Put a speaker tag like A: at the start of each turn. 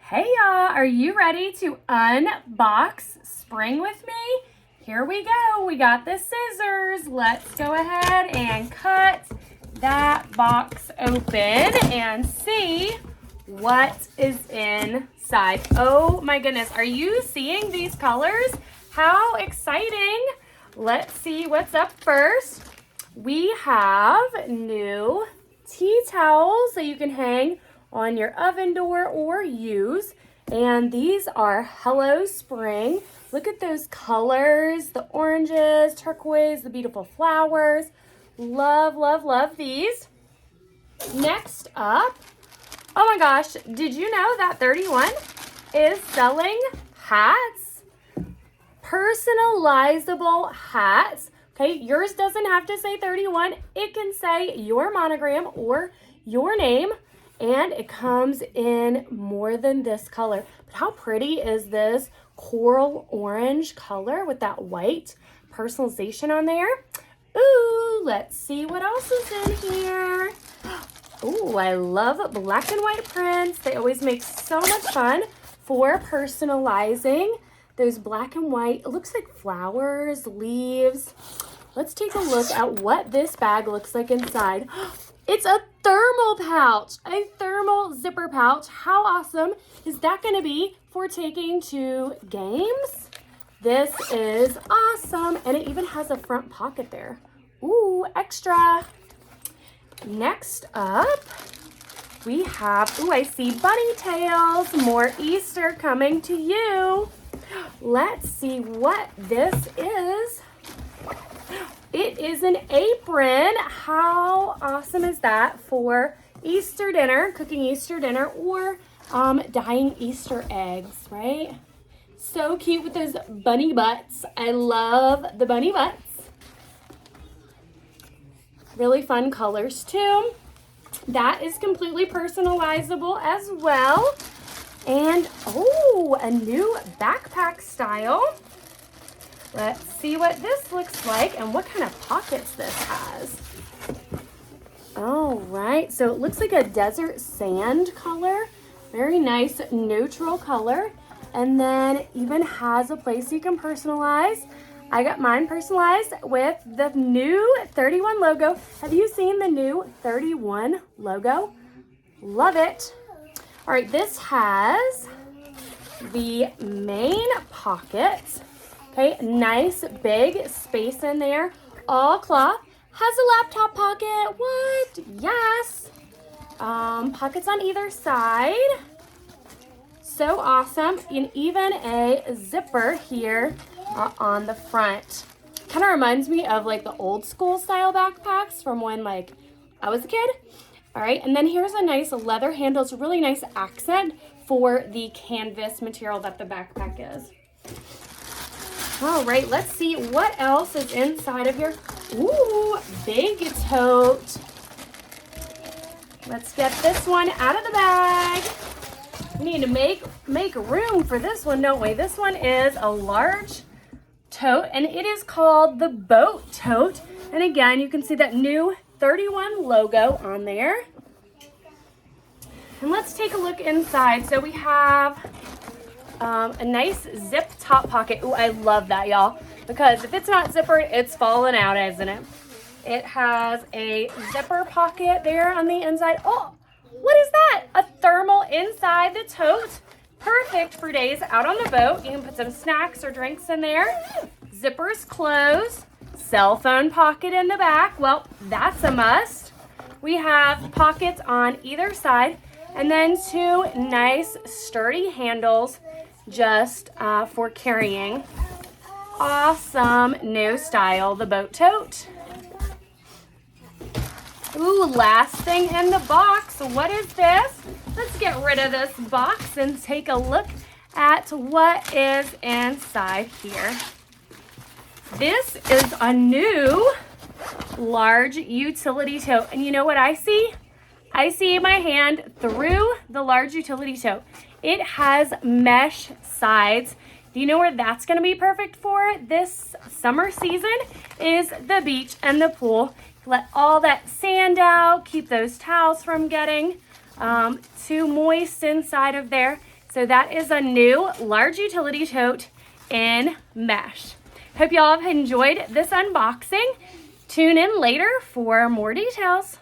A: Hey y'all, are you ready to unbox spring with me? Here we go. We got the scissors. Let's go ahead and cut that box open and see what is inside. Oh my goodness, are you seeing these colors? How exciting. Let's see what's up first. We have new tea towels that you can hang on your oven door or use. And these are Hello Spring. Look at those colors, the oranges, turquoise, the beautiful flowers. Love, love, love these. Next up, oh my gosh, did you know that 31 is selling hats? Personalizable hats. Okay, yours doesn't have to say 31. It can say your monogram or your name. And it comes in more than this color. But how pretty is this coral orange color with that white personalization on there? Ooh, let's see what else is in here. Ooh, I love black and white prints. They always make so much fun for personalizing those black and white. It looks like flowers, leaves. Let's take a look at what this bag looks like inside. It's a thermal pouch, a thermal zipper pouch. How awesome is that going to be for taking to games? This is awesome, and it even has a front pocket there. Ooh, extra. Next up, we have, ooh, I see bunny tails, more Easter coming to you. Let's see what this is. It is an apron. How awesome is that for Easter dinner, cooking Easter dinner, or dyeing Easter eggs, right? So cute with those bunny butts. I love the bunny butts. Really fun colors too. That is completely personalizable as well. And oh, a new backpack style. Let's see what this looks like and what kind of pockets this has. All right, so it looks like a desert sand color. Very nice neutral color. And then even has a place you can personalize. I got mine personalized with the new 31 logo. Have you seen the new 31 logo? Love it. All right, this has the main pocket. Okay, nice big space in there, all cloth. Has a laptop pocket, what? Yes. Pockets on either side. So awesome, and even a zipper here on the front. Kind of reminds me of like the old school style backpacks from when like I was a kid. All right, and then here's a nice leather handle. It's a really nice accent for the canvas material that the backpack is. All right, let's see what else is inside of here. Ooh, big tote. Let's get this one out of the bag. We need to make room for this one, don't we? This one is a large tote, and it is called the Boat Tote. And again, you can see that new 31 logo on there. And let's take a look inside. So we have a nice zip top pocket. Ooh, I love that, y'all, because if it's not zippered, it's falling out, isn't it? It has a zipper pocket there on the inside. Oh, what is that? A thermal inside the tote. Perfect for days out on the boat. You can put some snacks or drinks in there. Zippers closed. Cell phone pocket in the back. Well, that's a must. We have pockets on either side, and then two nice sturdy handles just for carrying. Awesome new style, the Boat Tote. Ooh, last thing in the box. What is this? Let's get rid of this box and take a look at what is inside here. This is a new large utility tote. And you know what I see? I see my hand through the large utility tote. It has mesh sides. Do you know where that's going to be perfect for this summer season? Is the beach and the pool. Let all that sand out, keep those towels from getting too moist inside of there. So that is a new large utility tote in mesh. Hope y'all have enjoyed this unboxing. Tune in later for more details.